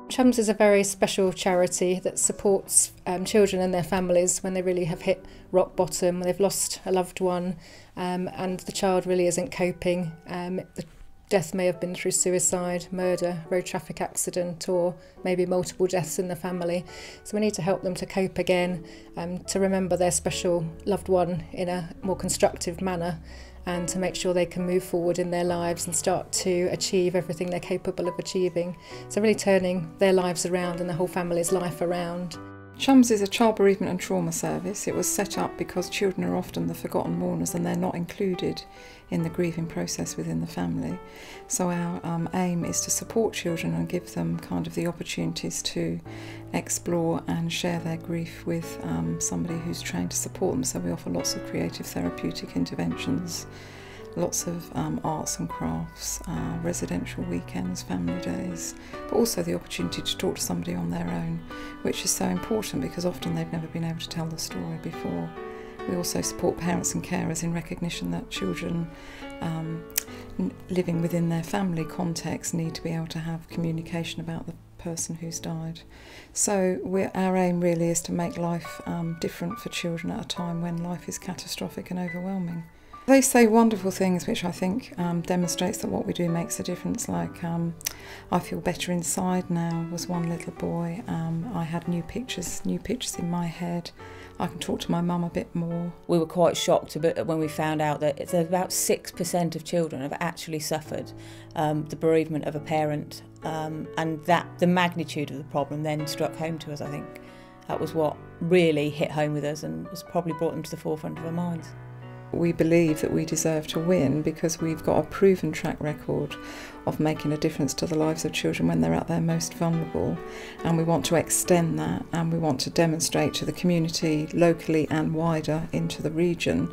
CHUMS is a very special charity that supports children and their families when they really have hit rock bottom, when they've lost a loved one and the child really isn't coping. The death may have been through suicide, murder, road traffic accident, or maybe multiple deaths in the family. So we need to help them to cope again, to remember their special loved one in a more constructive manner, and to make sure they can move forward in their lives and start to achieve everything they're capable of achieving. So really turning their lives around and the whole family's life around. CHUMS is a child bereavement and trauma service. It was set up because children are often the forgotten mourners and they're not included in the grieving process within the family. So our aim is to support children and give them kind of the opportunities to explore and share their grief with somebody who's trained to support them. So we offer lots of creative therapeutic interventions, lots of arts and crafts, residential weekends, family days, but also the opportunity to talk to somebody on their own, which is so important because often they've never been able to tell the story before. We also support parents and carers in recognition that children living within their family context need to be able to have communication about the person who's died. So our aim really is to make life different for children at a time when life is catastrophic and overwhelming. They say wonderful things which I think demonstrates that what we do makes a difference, like I feel better inside now was one little boy. I had new pictures in my head. I can talk to my mum a bit more. We were quite shocked when we found out that it's about 6% of children have actually suffered the bereavement of a parent, and that the magnitude of the problem then struck home to us. I think that was what really hit home with us and has probably brought them to the forefront of our minds. We believe that we deserve to win because we've got a proven track record of making a difference to the lives of children when they're at their most vulnerable, and we want to extend that, and we want to demonstrate to the community locally and wider into the region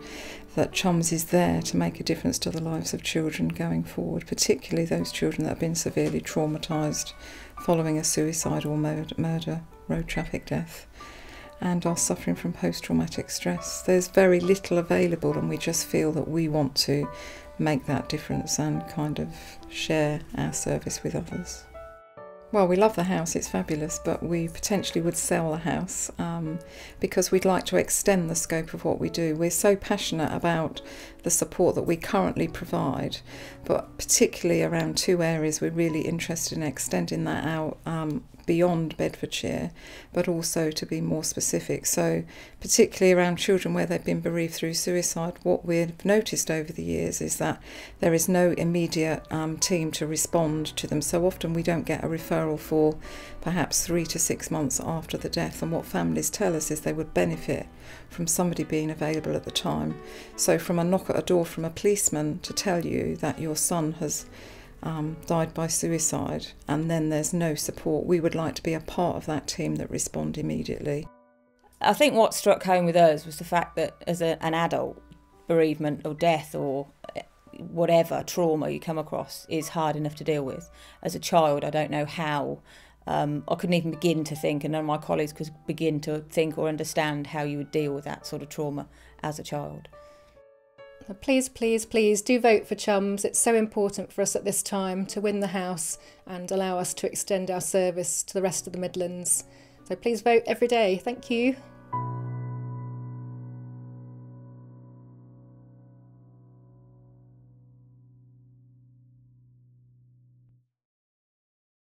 that CHUMS is there to make a difference to the lives of children going forward, particularly those children that have been severely traumatised following a suicide or murder, road traffic death, and are suffering from post-traumatic stress. There's very little available, and we just feel that we want to make that difference and kind of share our service with others. Well, we love the house, it's fabulous, but we potentially would sell the house because we'd like to extend the scope of what we do. We're so passionate about the support that we currently provide, but particularly around two areas we're really interested in extending that out beyond Bedfordshire, but also to be more specific. So particularly around children where they've been bereaved through suicide, what we've noticed over the years is that there is no immediate team to respond to them. So often we don't get a referral for perhaps 3 to 6 months after the death, and what families tell us is they would benefit from somebody being available at the time. So from a knock at a door from a policeman to tell you that your son has died by suicide and then there's no support, we would like to be a part of that team that respond immediately. I think what struck home with us was the fact that as an adult, bereavement or death or whatever trauma you come across is hard enough to deal with. As a child, I don't know how. I couldn't even begin to think, and none of my colleagues could begin to think or understand how you would deal with that sort of trauma as a child. Please, please, please do vote for CHUMS. It's so important for us at this time to win the house and allow us to extend our service to the rest of the Midlands. So please vote every day. Thank you.